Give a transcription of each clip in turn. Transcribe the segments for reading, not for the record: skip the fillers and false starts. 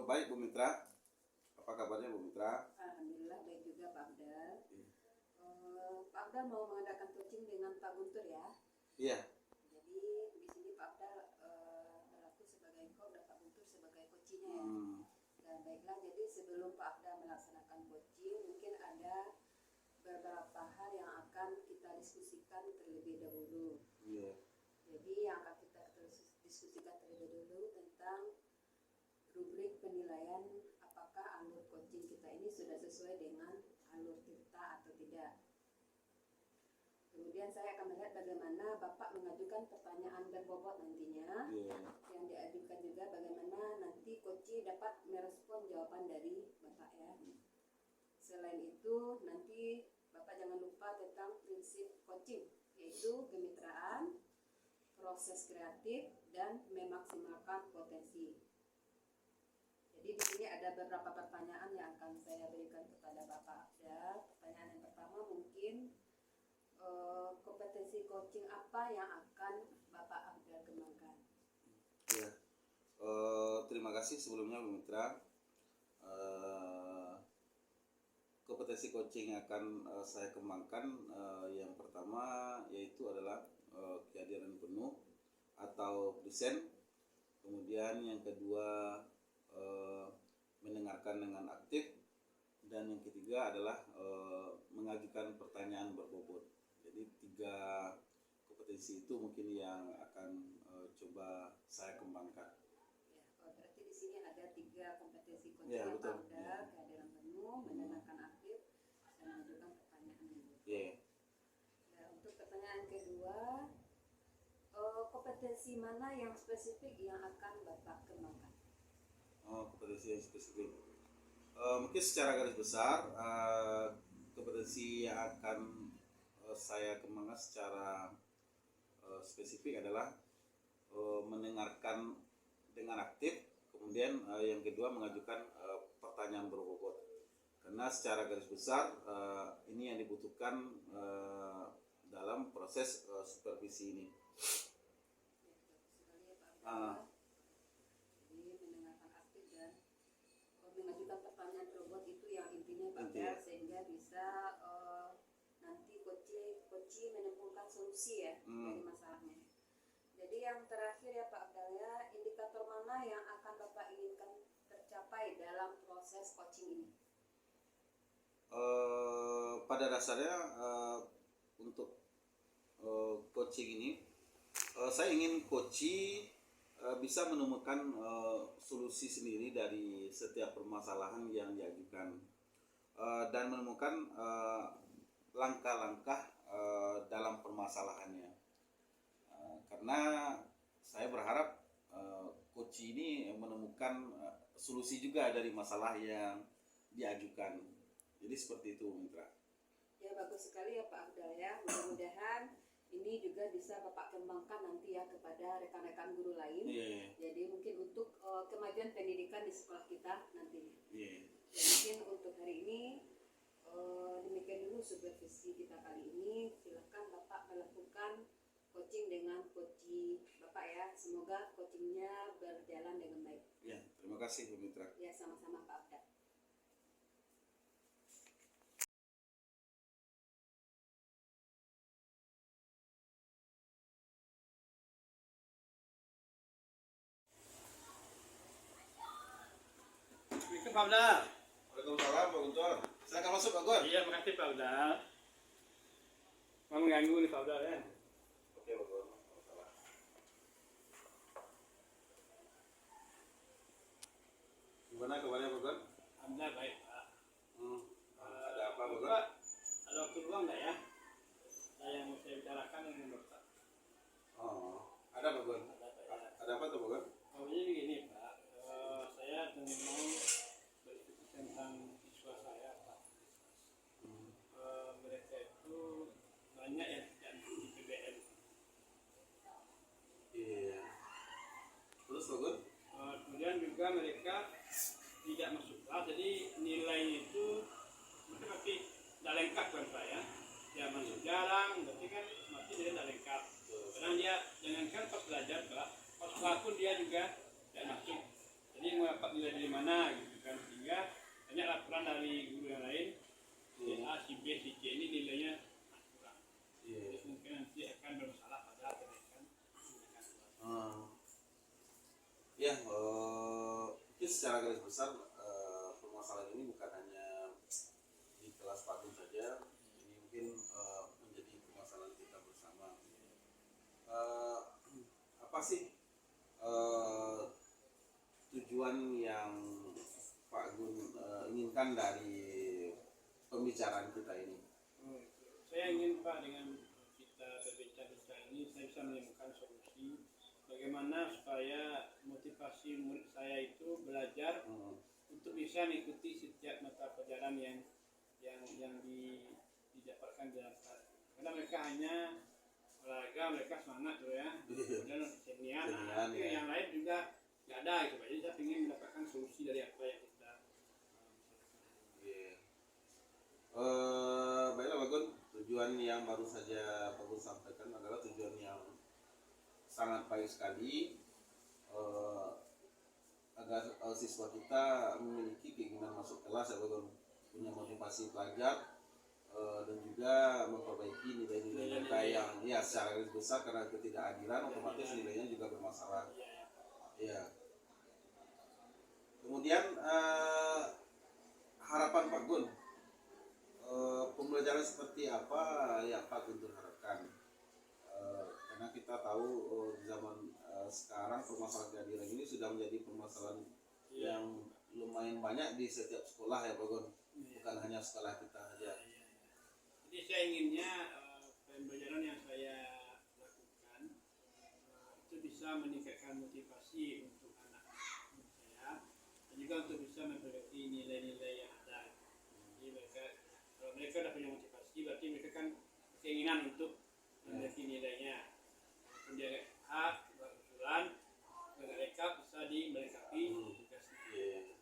Baik Bu Mitra, apa kabarnya Bu Mitra? Alhamdulillah baik juga Pak Abdal. Pak Abdal mau mengadakan coaching dengan Pak Guntur ya. Iya. Jadi di sini Pak Abdal berlaku sebagai kok dan Pak Guntur sebagai coachingnya ya. Dan baiklah, jadi sebelum Pak Abdal melaksanakan coaching, mungkin ada beberapa hal yang akan kita diskusikan terlebih dahulu. Iya. Jadi yang akan kita diskusikan terlebih dahulu tentang rubrik penilaian apakah alur coaching kita ini sudah sesuai dengan alur kita atau tidak. Kemudian saya akan melihat bagaimana Bapak mengajukan pertanyaan berbobot nantinya. Yang diajukan juga bagaimana nanti coaching dapat merespon jawaban dari Bapak ya. Selain itu nanti Bapak jangan lupa tentang prinsip coaching, yaitu kemitraan, proses kreatif, dan memaksimalkan potensi. Jadi di sini ada beberapa pertanyaan yang akan saya berikan kepada Bapak Abdal. Pertanyaan yang pertama mungkin kompetensi coaching apa yang akan Bapak Abdal kembangkan? Ya. Terima kasih sebelumnya Bu Mitra. Kompetensi coaching yang akan saya kembangkan yang pertama yaitu adalah kehadiran penuh atau present. Kemudian yang kedua mendengarkan dengan aktif, dan yang ketiga adalah mengajukan pertanyaan berbobot. Jadi 3 kompetensi itu mungkin yang akan coba saya kembangkan. Ya, berarti di sini ada 3 kompetensi coaching Ya, yang betul. ada, kehadiran penuh, mendengarkan aktif, dan mengajukan pertanyaan. Ya. Ya, untuk pertanyaan kedua, kompetensi mana yang spesifik yang akan Bapak kembangkan? Kompetensi yang spesifik. Mungkin secara garis besar kompetensi yang akan saya kembangkan secara spesifik adalah mendengarkan dengan aktif, kemudian yang kedua mengajukan pertanyaan berbobot. Karena secara garis besar ini yang dibutuhkan dalam proses supervisi ini. Mengajukan pertanyaan robot itu yang intinya Pak Abdal, sehingga bisa nanti coaching menemukan solusi ya dari masalahnya. Jadi yang terakhir ya Pak Abdal ya, indikator mana yang akan Bapak inginkan tercapai dalam proses coaching ini? Pada dasarnya untuk coaching ini saya ingin coaching bisa menemukan solusi sendiri dari setiap permasalahan yang diajukan dan menemukan langkah-langkah dalam permasalahannya. Karena saya berharap coach ini menemukan solusi juga dari masalah yang diajukan. Jadi seperti itu Mitra. Ya, bagus sekali ya Pak Abdal ya. Mudah-mudahan ini juga bisa Bapak kembangkan nanti ya kepada rekan-rekan guru lain. Jadi mungkin untuk kemajuan pendidikan di sekolah kita nantinya. Dan mungkin untuk hari ini demikian dulu supervisi kita kali ini. Silakan Bapak melakukan coaching dengan coaching Bapak ya. Semoga coachingnya berjalan dengan baik. Ya, terima kasih Bu Mitra. Ya, sama-sama Pak Abdal. Pak Abdal. Waalaikumsalam Pak Guntur. Silakan masuk Pak Gun. Iya, makasih Pak Abdal. Mau mengganggu nih Pak Abdal ya. Oke Pak Gun. Gimana kabarnya Pak Gun? Alhamdulillah baik Pak. Ada apa Pak Gun? Pak, ada waktu luang nggak ya? Ada yang mau saya bicarakan dengan Bapak. Ada Pak Gun. Ada apa tuh Pak Gun? Jadi begini Pak, saya ingin mau berdiskusi tentang siswa saya Pak. Mereka itu banyak yang tidak mengikuti PBM. Iya. Terus Pak Gun? Kemudian juga mereka tidak sih tujuan yang Pak Gun inginkan dari pembicaraan kita ini? Saya ingin Pak dengan kita berbincang-bincang ini saya bisa menemukan solusi bagaimana supaya motivasi murid saya itu belajar untuk bisa mengikuti setiap mata pelajaran yang didapatkan dalam kelas. Karena mereka hanya olahraga, mereka semangat tuh ya, kemudian kesenian, tapi yang lain juga nggak ada gitu Pak. Jadi saya ingin mendapatkan solusi dari apa yang kita baiklah Pak Gun, tujuan yang baru saja Pak Gun sampaikan adalah tujuan yang sangat baik sekali, agar siswa kita memiliki keinginan masuk kelas ya Pak Gun, punya motivasi belajar, dan juga memperbaiki nilai-nilai mereka yang ya secara garis besar karena ketidakadilan otomatis nilainya juga bermasalah. Ya. Kemudian harapan Pak Gun, pembelajaran seperti apa yang Pak Guntur harapkan? Karena kita tahu di zaman sekarang permasalahan keadilan ini sudah menjadi permasalahan yang lumayan banyak di setiap sekolah ya Pak Gun, bukan hanya sekolah kita saja. Jadi saya inginnya pembelajaran yang saya lakukan itu bisa meningkatkan motivasi untuk anak saya dan juga untuk bisa memperbaiki nilai-nilai yang ada. Jadi kalau mereka sudah punya motivasi berarti mereka kan keinginan untuk memperbaiki nilainya. Kemudian hak, usulan, dengan rekap bisa melengkapi tugasnya.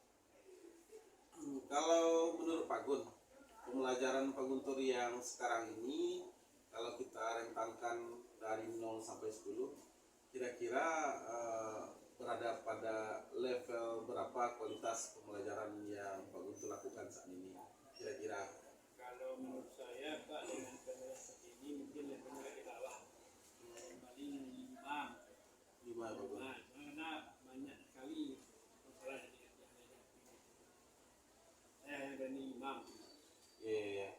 Kalau menurut Pak Gun, pembelajaran Pak Guntur yang sekarang ini kalau kita rentangkan dari 0 sampai 10 kira-kira berada pada level berapa kualitas pembelajaran yang Pak Guntur lakukan saat ini kira-kira? Kalau menurut saya Pak dengan pembelajaran seperti ini mungkin levelnya di bawah paling 5 Pak Gun? karena banyak sekali masalah yang dihadapi. Saya hanya berani 5. Iya.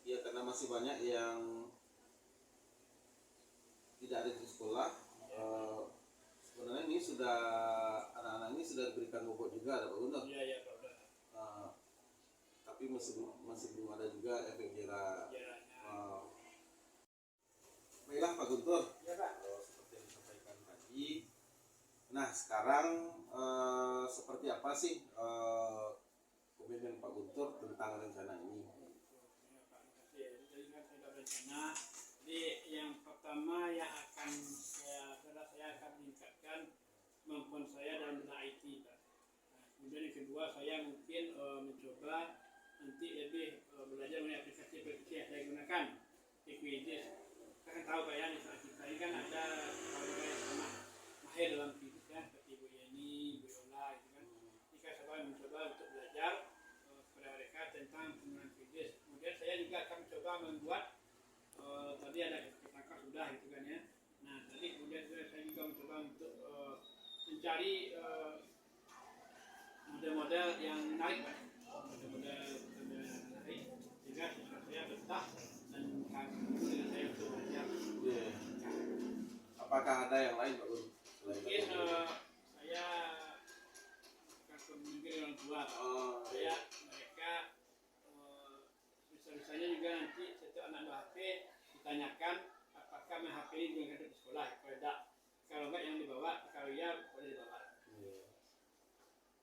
Ya karena masih banyak yang tidak ada di sekolah. Sebenarnya ini sudah anak-anak ini sudah diberikan bobot juga ada Pak Guntur. Iya Pak udah. Tapi masih belum ada juga efek jerah. Baiklah Pak Guntur. Ya Pak. Seperti yang disampaikan tadi. Nah sekarang seperti apa sih komitmen Pak Guntur tentang rencana ini? Ya Pak, terima kasih. Jadi kan saya sudah berencana. Jadi yang pertama yang akan saya akan meningkatkan kemampuan saya dalam bidang IT Pak. Nah, kemudian yang kedua saya mungkin mencoba nanti lebih belajar mengenai aplikasi-aplikasi yang saya gunakan. Equitis. Kita kan tahu Pak ya di saat kita ini kan ada orang yang sama mahir dalam Equitis ya, seperti Bu Yeni, Bu Yola gitu kan. Jika saya mencoba untuk belajar kepada mereka tentang penggunaan Equitis. Kemudian saya juga akan mencoba membuat tadi ada ketangkap sudah gitu kan ya. Nah tadi kemudian saya juga mencoba untuk mencari model-model yang menarik Pak. Model-model yang menarik sehingga siswa saya betah dan kagum dengan saya untuk belajar. Apakah ada yang lain Pak Gun? Mungkin saya akan memikir orang tua Pak. Saya mereka bisa-bisanya juga nanti setiap anak bawa HP ditanyakan apakah main HP ini juga ada di sekolah. Kalau tidak, kalau enggak yang dibawa, kalau iya boleh dibawa.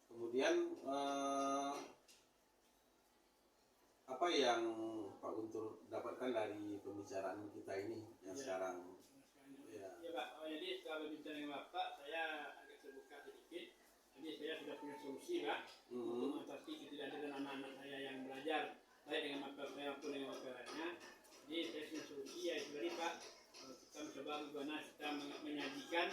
Kemudian apa yang Pak Guntur dapatkan dari pembicaraan kita ini yang sekarang? Ya Pak, jadi setelah berbincang dengan Bapak, saya agak terbuka sedikit. Jadi saya sudah punya solusi Pak untuk mengatasi ketidakadilan anak-anak saya yang belajar baik dengan mata saya maupun dengan mata lainnya. Jadi saya punya solusi yaitu dari Pak kita mencoba bagaimana kita menyajikan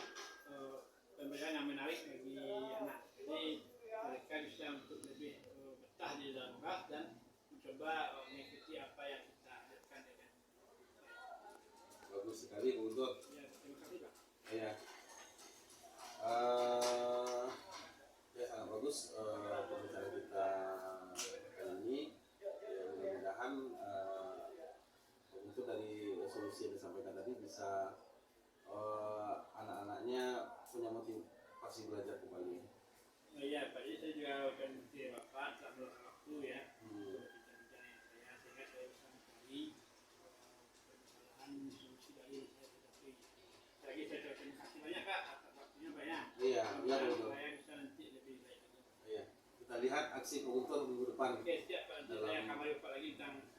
pembelajaran yang menarik bagi anak. Jadi mereka bisa untuk lebih betah di dalam kelas dan mencoba mengikuti apa yang kita ajarkan dengan Bagus sekali Pak Guntur. ya, terima kasih Pak. Ya. Ya sangat bagus pembicaraan kita kali ini. Ya, mudah-mudahan motivasi belajar kembali. Iya Pak, jadi saya juga akan mesti Bapak dalam beberapa waktu ya untuk bincang-bincang dengan saya sehingga saya bisa mencari permasalahan solusi dari saya hadapi. Lagi saya ucapkan terima kasih banyak Kak atas waktunya Pak ya. Iya, iya betul. Saya bisa nanti lebih baik lagi. Iya. Kita lihat aksi Pak Guntur minggu depan. Oke, siap Pak. Nanti saya kabari Bapak lagi tentang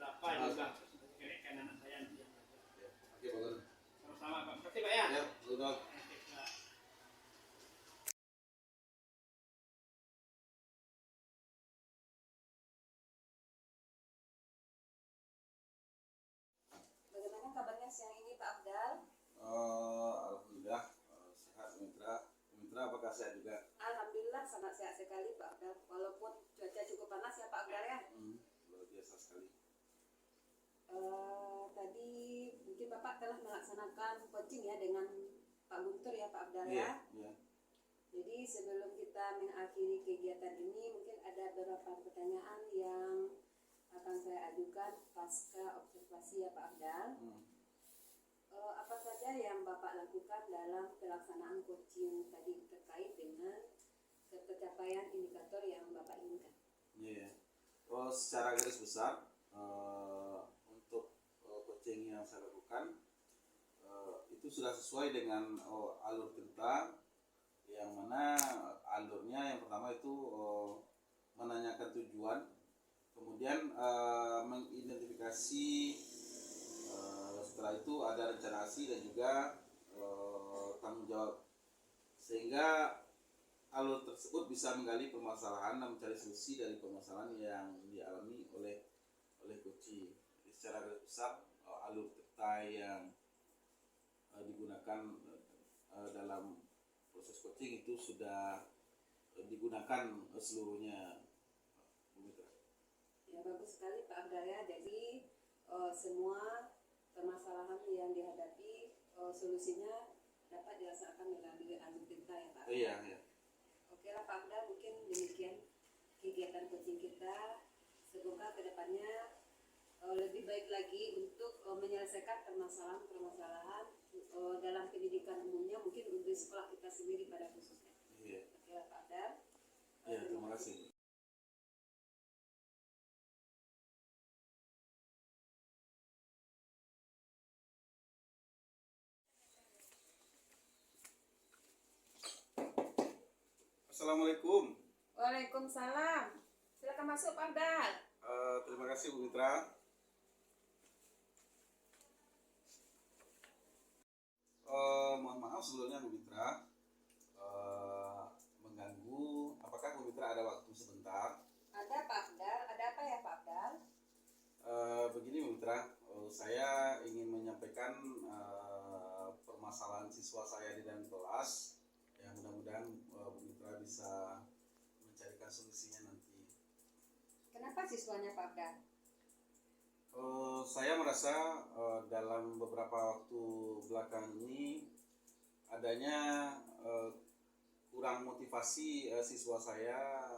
berapa jumlah kenaikan anak saya nanti yang belajar. Oke, Pak Guntur. Sama-sama Pak. Terima kasih Pak ya. Ya, Guntur. Oke, Pak. Bagaimana kabarnya siang ini Pak Afdal? Alhamdulillah sehat Mitra. Mitra apakah sehat juga? Alhamdulillah sangat sehat sekali Pak Afdal. Walaupun cuaca cukup panas ya Pak Afdal ya. Luar biasa sekali. Tadi mungkin Bapak telah melaksanakan coaching ya dengan Pak Guntur ya Pak Afdal Iya, ya. iya. Jadi sebelum kita mengakhiri kegiatan ini mungkin ada beberapa pertanyaan yang akan saya ajukan pasca observasi ya Pak Afdal. Apa saja yang Bapak lakukan dalam pelaksanaan coaching tadi terkait dengan pencapaian indikator yang Bapak inginkan? Iya. Secara garis besar untuk coaching yang saya lakukan itu sudah sesuai dengan alur cerita, yang mana alurnya yang pertama itu menanyakan tujuan, kemudian mengidentifikasi, setelah itu ada rencana aksi dan juga tanggung jawab, sehingga alur tersebut bisa menggali permasalahan dan mencari solusi dari permasalahan yang dialami oleh coaching. Jadi secara garis besar alur cerita yang digunakan dalam proses coaching itu sudah digunakan seluruhnya. Ya bagus sekali Pak Abdal ya. Jadi semua permasalahan yang dihadapi solusinya dapat dilaksanakan melalui alur cerita ya Pak. Iya, iya. Oke lah Pak Abdal, mungkin demikian kegiatan coaching kita. Semoga kedepannya lebih baik lagi untuk menyelesaikan permasalahan-permasalahan dalam pendidikan umumnya, mungkin untuk sekolah kita sendiri pada khususnya. Iya. Oke lah Pak Abdal. Iya, terima kasih. Assalamualaikum. Waalaikumsalam. Silakan masuk Pak Abdal. Terima kasih Bu Mitra. Mohon maaf sebelumnya Bu Mitra mengganggu. Apakah Bu Mitra ada waktu sebentar? Ada Pak Abdal. Ada apa ya Pak Abdal? Begini Bu Mitra, saya ingin menyampaikan permasalahan siswa saya di dalam kelas. Ya mudah-mudahan Bu Mitra bisa mencarikan solusinya nanti. Kenapa siswanya Pak Abdal? Saya merasa dalam beberapa waktu belakang ini adanya kurang motivasi siswa saya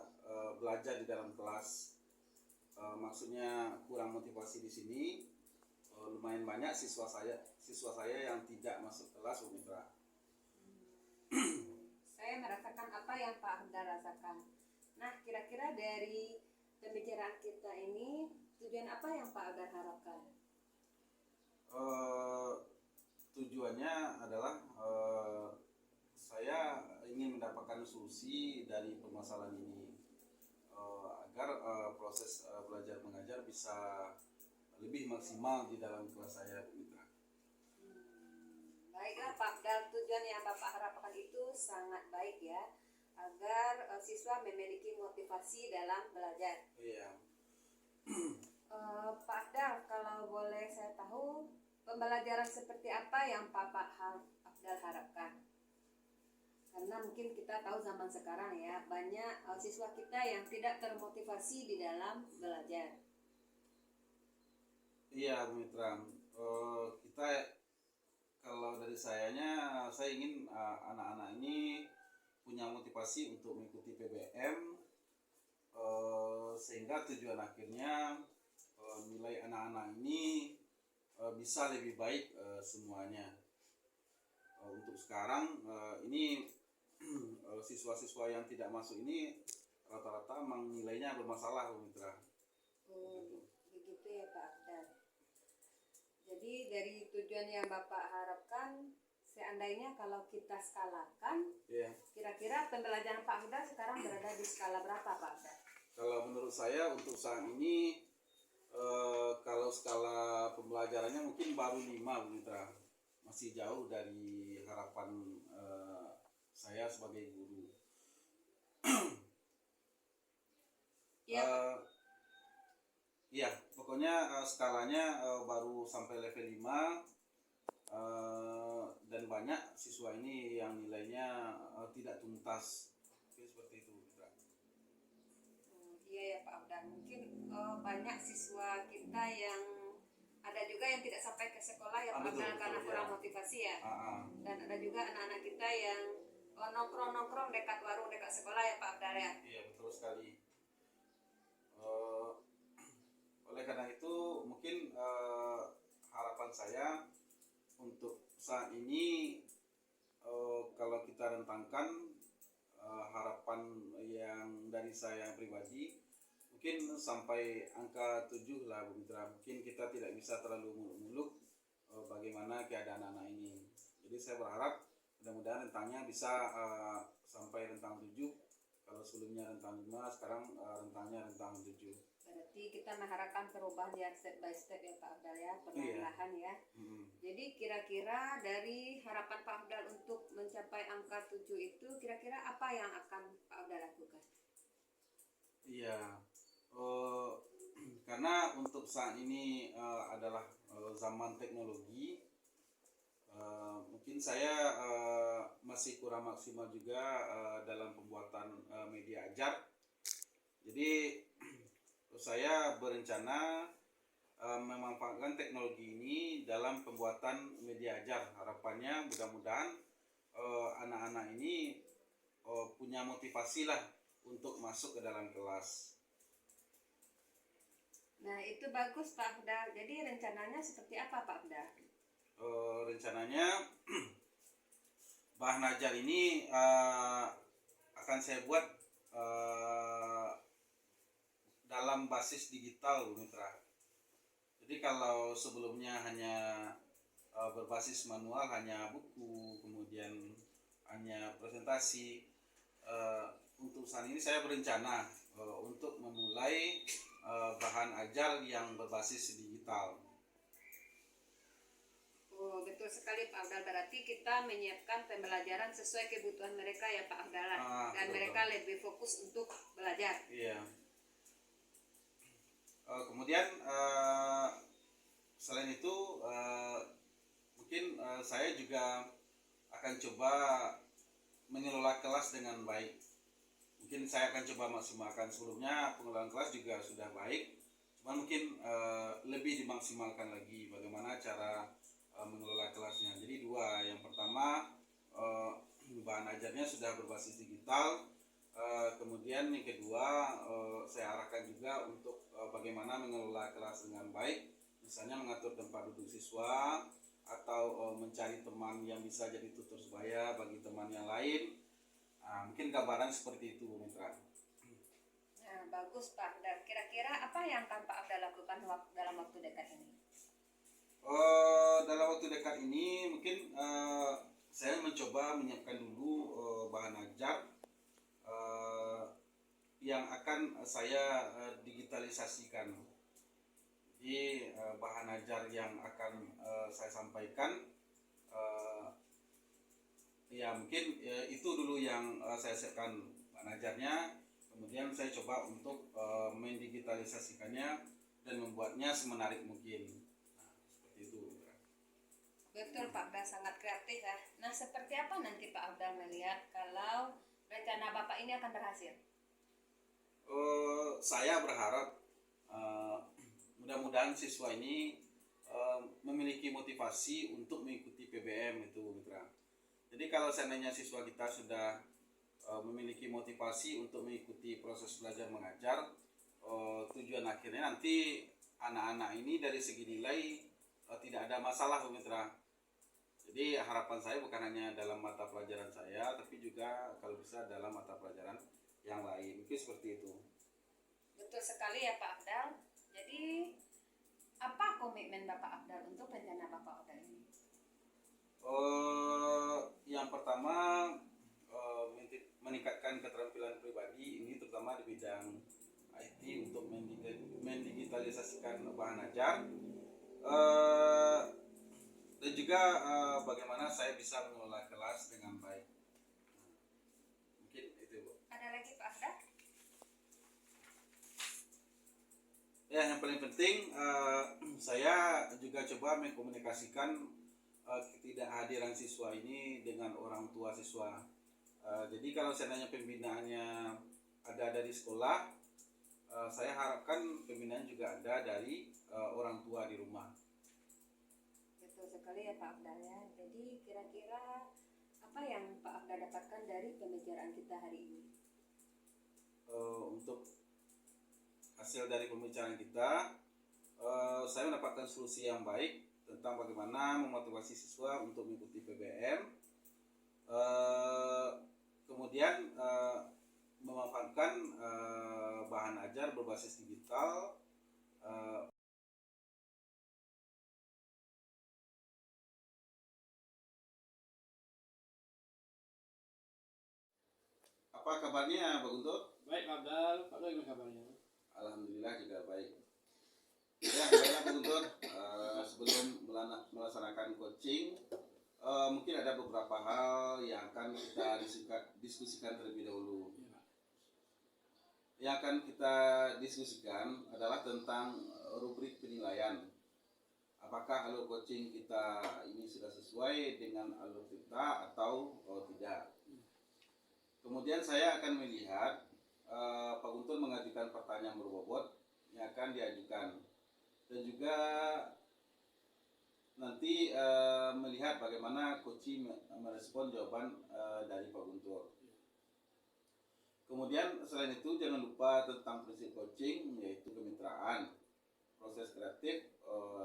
belajar di dalam kelas. Maksudnya kurang motivasi di sini, lumayan banyak siswa saya yang tidak masuk kelas, Bu Mitra. Saya merasakan apa yang Pak Abdal rasakan. Nah, kira-kira dari pembicaraan kita ini, tujuan apa yang Pak Abdal harapkan? Tujuannya adalah saya ingin mendapatkan solusi dari permasalahan ini, agar proses belajar mengajar bisa lebih maksimal di dalam kelas saya, Bu Mitra. Baiklah Pak Abdal, tujuan yang Bapak harapkan itu sangat baik ya, agar siswa memiliki motivasi dalam belajar. Iya. Pak Abdal, kalau boleh saya tahu, pembelajaran seperti apa yang Pak Abdal harapkan? Karena mungkin kita tahu zaman sekarang ya, banyak siswa kita yang tidak termotivasi di dalam belajar. Iya, Bu Mitra. Kita kalau dari saya ingin anak-anak ini punya motivasi untuk mengikuti PBM, sehingga tujuan akhirnya nilai anak-anak ini bisa lebih baik semuanya. Untuk sekarang ini siswa-siswa yang tidak masuk ini rata-rata memang nilainya bermasalah, Bu Mitra. Begitu ya Pak Afdal. Jadi dari tujuan yang Bapak harapkan, seandainya kalau kita skalakan, Iya. kira-kira pembelajaran Pak Afdal sekarang berada di skala berapa Pak Afdal? Kalau menurut saya untuk saat ini kalau skala pembelajarannya mungkin baru 5, Bu Mitra. Masih jauh dari harapan saya sebagai guru. Iya. Iya, pokoknya skalanya baru sampai level 5 dan banyak siswa ini yang nilainya tidak tuntas. Oke, seperti itu, Mitra. Iya ya Pak Afdal, mungkin banyak siswa kita yang ada juga yang tidak sampai ke sekolah ya Pak Betul, Afdal karena betul, kurang ya. motivasi ya. Ah. Dan ada juga anak-anak kita yang nongkrong-nongkrong dekat warung dekat sekolah ya Pak Afdal ya. Iya, betul sekali. Oleh karena itu mungkin harapan saya untuk saat ini kalau kita rentangkan harapan yang dari saya pribadi mungkin sampai angka 7 lah, Bu Mitra. Mungkin kita tidak bisa terlalu muluk-muluk bagaimana keadaan anak ini. Jadi saya berharap mudah-mudahan rentangnya bisa sampai rentang 7. Kalau sebelumnya rentang 5, sekarang rentangnya rentang 7. Berarti kita mengharapkan perubahan yang step by step ya Pak Afdal ya, perlahan-lahan ya. Jadi kira-kira dari harapan Pak Afdal untuk mencapai angka 7 itu kira-kira apa yang akan Pak Afdal lakukan? Iya, karena untuk saat ini adalah zaman teknologi, mungkin saya masih kurang maksimal juga dalam pembuatan media ajar. Jadi saya berencana memanfaatkan teknologi ini dalam pembuatan media ajar. Harapannya mudah-mudahan anak-anak ini punya motivasi lah untuk masuk ke dalam kelas. Nah itu bagus Pak Afdal. Jadi rencananya seperti apa Pak Afdal? Rencananya bahan ajar ini akan saya buat dalam basis digital, Bu Mitra. Jadi kalau sebelumnya hanya berbasis manual, hanya buku, kemudian hanya presentasi, untuk saat ini saya berencana untuk memulai bahan ajar yang berbasis digital. Oh betul sekali Pak Afdal, berarti kita menyiapkan pembelajaran sesuai kebutuhan mereka ya Pak Afdal, dan betul. mereka lebih fokus untuk belajar. Iya. Kemudian selain itu mungkin saya juga akan coba mengelola kelas dengan baik. Mungkin saya akan coba maksimalkan. Sebelumnya pengelolaan kelas juga sudah baik, cuman mungkin lebih dimaksimalkan lagi bagaimana cara mengelola kelasnya. Jadi dua, yang pertama bahan ajarnya sudah berbasis digital, kemudian yang kedua saya arahkan juga untuk bagaimana mengelola kelas dengan baik, misalnya mengatur tempat duduk siswa atau mencari teman yang bisa jadi tutor sebaya bagi teman yang lain. Mungkin gambaran seperti itu, Bu Mitra. Nah bagus Pak. Dan kira-kira apa yang akan Pak Afdal lakukan dalam waktu dekat ini? Dalam waktu dekat ini mungkin saya mencoba menyiapkan dulu bahan ajar yang akan saya digitalisasikan. Jadi bahan ajar yang akan saya sampaikan ya mungkin itu dulu yang saya siapkan bahan ajarnya, kemudian saya coba untuk mendigitalisasikannya dan membuatnya semenarik mungkin. Seperti itu. Betul Pak Afdal, sangat kreatif ya. Nah seperti apa nanti Pak Afdal melihat kalau rencana Bapak ini akan berhasil? Saya berharap mudah-mudahan siswa ini memiliki motivasi untuk mengikuti PBM itu, Mitra. Jadi kalau seandainya siswa kita sudah memiliki motivasi untuk mengikuti proses belajar mengajar, tujuan akhirnya nanti anak-anak ini dari segi nilai tidak ada masalah, Mitra. Jadi harapan saya bukan hanya dalam mata pelajaran saya, tapi juga juga kalau bisa dalam mata pelajaran yang lain. Mungkin seperti itu. Betul sekali ya Pak Afdal. Jadi apa komitmen Bapak Afdal untuk rencana Bapak Afdal ini? Yang pertama meningkatkan keterampilan pribadi ini terutama di bidang IT untuk mendigitalisasikan bahan ajar, dan juga bagaimana saya bisa mengelola kelas dengan baik. Mungkin itu, Bu. Ada lagi Pak Afdal? Ya, yang paling penting saya juga coba mengkomunikasikan ketidakhadiran siswa ini dengan orang tua siswa. Jadi kalau seandainya pembinaannya ada dari sekolah, saya harapkan pembinaan juga ada dari orang tua di rumah. Betul sekali ya Pak Afdal ya. Jadi kira-kira apa yang Pak Afdal dapatkan dari pembicaraan kita hari ini? Untuk hasil dari pembicaraan kita, saya mendapatkan solusi yang baik tentang bagaimana memotivasi siswa untuk mengikuti PBM, kemudian memanfaatkan bahan ajar berbasis digital. Apa kabarnya, Pak Guntur? Baik Pak Abdal, Pak Abdal gimana kabarnya? Alhamdulillah juga baik. Ya, baiklah Pak Guntur. Sebelum melaksanakan coaching, mungkin ada beberapa hal yang akan kita diskusikan terlebih dahulu. Ya, Pak. Yang akan kita diskusikan adalah tentang rubrik penilaian. Apakah alur coaching kita ini sudah sesuai dengan alur kita atau tidak. Kemudian saya akan melihat Pak Guntur mengajukan pertanyaan berbobot yang akan diajukan, dan juga nanti melihat bagaimana coaching merespon jawaban dari Pak Guntur. Kemudian selain itu jangan lupa tentang prinsip coaching, yaitu kemitraan, proses kreatif,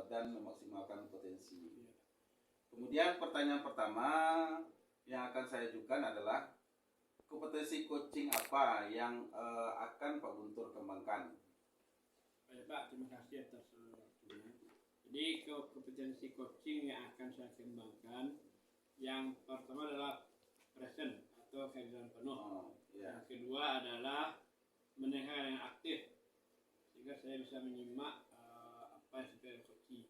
dan memaksimalkan potensi. Kemudian pertanyaan pertama yang akan saya ajukan adalah kompetensi coaching apa yang akan Pak Guntur kembangkan? Baik Pak, terima kasih atas waktunya. Jadi kompetensi coaching yang akan saya kembangkan, yang pertama adalah present atau kehadiran penuh. Yang kedua adalah mendengar yang aktif, sehingga saya bisa menyimak apa yang sudah coaching.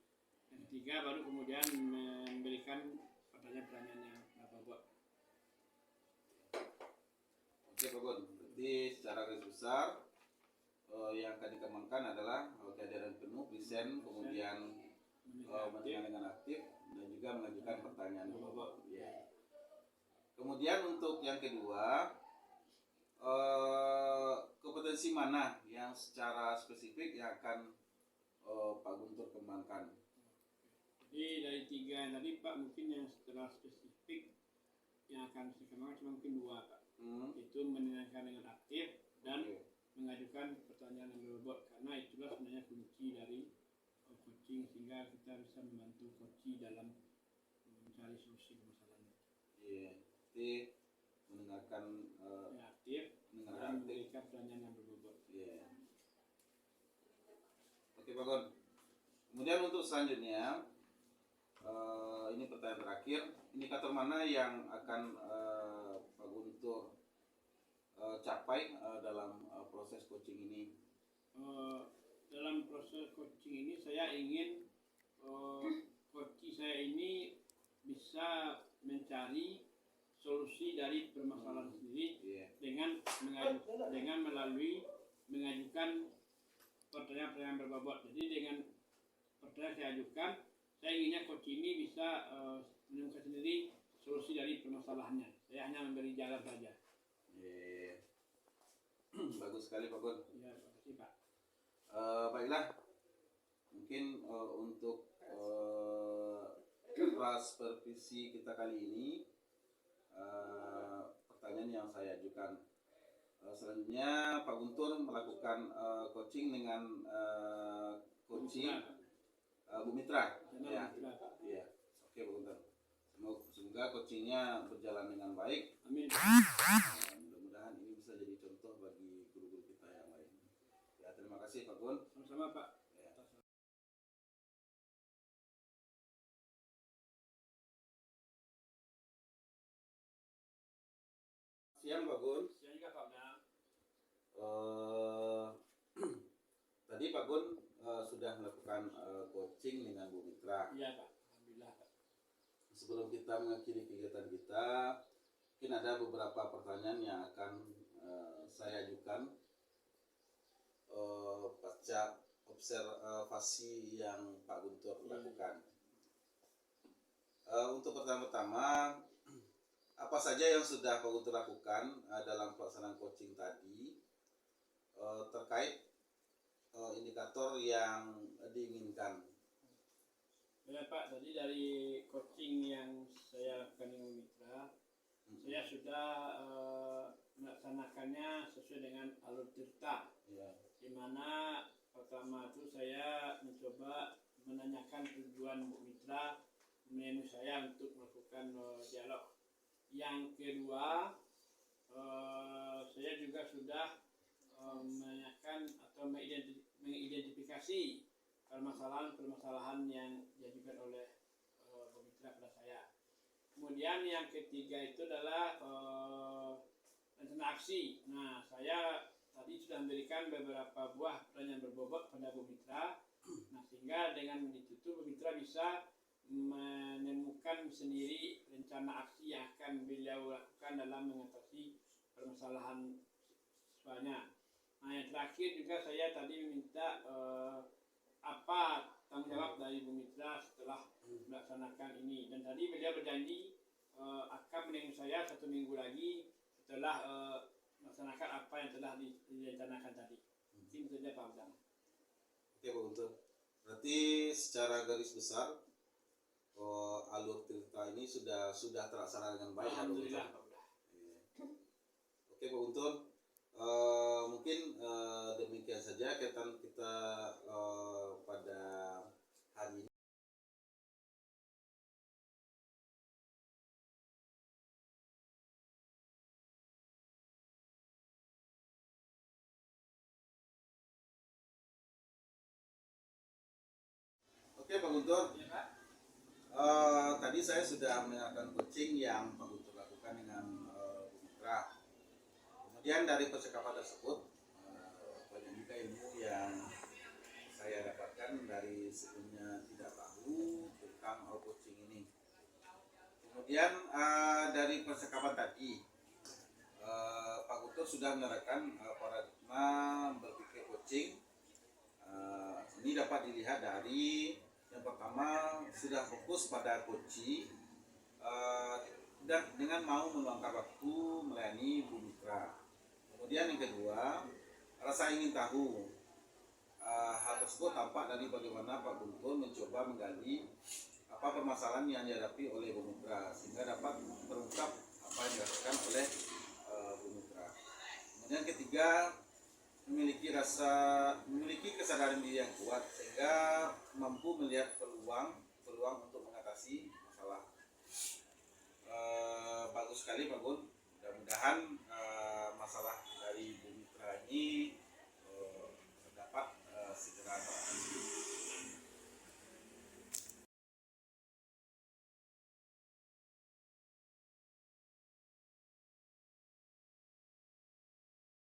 Yang ketiga baru kemudian memberikan pertanyaan-pertanyaan yang berbobot. Oke Pak Gun, jadi secara garis besar yang akan dikembangkan adalah kehadiran penuh, present, kemudian mendengar dengan aktif, dan juga mengajukan pertanyaan berbobot. Ya. Kemudian untuk yang kedua, kompetensi mana yang secara spesifik yang akan Pak Guntur kembangkan? Jadi dari tiga yang tadi Pak, mungkin yang secara spesifik yang akan saya kembangkan cuma mungkin dua Pak. Itu mendengarkan dengan aktif dan mengajukan pertanyaan yang berbobot, karena itulah sebenarnya kunci dari coaching, sehingga kita bisa membantu coaching dalam mencari solusi permasalahan. Iya, jadi mendengarkan yang aktif dan memberikan pertanyaan yang berbobot. Iya. Oke Pak Gun. Kemudian untuk selanjutnya, ini pertanyaan terakhir, indikator mana yang akan Pak Guntur capai dalam proses coaching ini? Dalam proses coaching ini saya ingin coaching saya ini bisa mencari solusi dari permasalahan sendiri dengan melalui mengajukan pertanyaan-pertanyaan berbobot. Jadi dengan pertanyaan saya ajukan, saya inginnya coaching ini bisa menemukan sendiri solusi dari permasalahannya. Saya hanya memberi jalan saja. Bagus sekali Pak Gun. Ya, terima kasih Pak. Baiklah, mungkin untuk kelas supervisi kita kali ini, pertanyaan yang saya ajukan. Selanjutnya Pak Guntur melakukan coaching dengan coaching Bu Mitra. Ya. Iya. Oke Pak Guntur. Semoga coachingnya berjalan dengan baik. Amin. Mudah-mudahan ini bisa jadi contoh bagi guru-guru kita yang lain. Ya, terima kasih Pak Gun. Sama-sama Pak. Ya. Siang Pak Gun. Siang juga Pak Bang. Tadi Pak Gun sudah melakukan coaching dengan Bu Mitra. Iya Pak. Alhamdulillah Pak. Sebelum kita mengakhiri kegiatan kita, mungkin ada beberapa pertanyaan yang akan saya ajukan pasca observasi yang Pak Guntur lakukan. Untuk pertama-tama, apa saja yang sudah Pak Guntur lakukan dalam pelaksanaan coaching tadi terkait indikator yang diinginkan? Ya Pak, tadi dari coaching yang saya lakukan dengan Mitra, saya sudah melaksanakannya sesuai dengan alur cerita. Ya. Di mana pertama itu saya mencoba menanyakan tujuan Bu Mitra menemui saya untuk melakukan dialog. Yang kedua, saya juga sudah menanyakan atau mengidentifikasi permasalahan-permasalahan yang diajukan oleh Bu Mitra pada saya. Kemudian yang ketiga itu adalah rencana aksi. Nah, saya tadi sudah memberikan beberapa buah pertanyaan berbobot pada Bu Mitra. Nah, sehingga dengan itu Bu Mitra bisa menemukan sendiri rencana aksi yang akan beliau lakukan dalam mengatasi permasalahan siswanya. Nah, yang terakhir juga saya tadi meminta apa tanggung jawab dari Bu Mitra setelah melaksanakan ini. Dan tadi beliau berjanji akan menemui saya 1 minggu lagi setelah melaksanakan apa yang telah direncanakan tadi. Mungkin saja Pak Bang. Oke Pak Guntur. Berarti secara garis besar alur cerita ini sudah terlaksana dengan baik. Alhamdulillah Pak Bang. Oke Pak Guntur. Mungkin demikian saja kegiatan kita pada hari ini. Oke Pak Guntur. Ya Pak. Tadi saya sudah mendengarkan coaching yang Pak Guntur lakukan dengan Bu Mitra. Kemudian dari percakapan tersebut banyak juga ilmu yang saya dapatkan dari sebelumnya tidak tahu tentang coaching ini. Kemudian dari percakapan tadi Pak Guntur sudah menerapkan paradigma berpikir coaching. Ini dapat dilihat dari yang pertama sudah fokus pada coaching dan dengan mau meluangkan waktu melayani Bu Mitra. Kemudian yang kedua, rasa ingin tahu. Hal tersebut tampak dari bagaimana Pak Guntur mencoba menggali apa permasalahan yang dihadapi oleh Bu Mitra sehingga dapat terungkap apa yang dilakukan oleh Bu Mitra. Kemudian ketiga, memiliki kesadaran diri yang kuat sehingga mampu melihat peluang untuk mengatasi masalah. Bagus sekali Pak Gun. Mudah-mudahan masalah dari Bu Mitra ini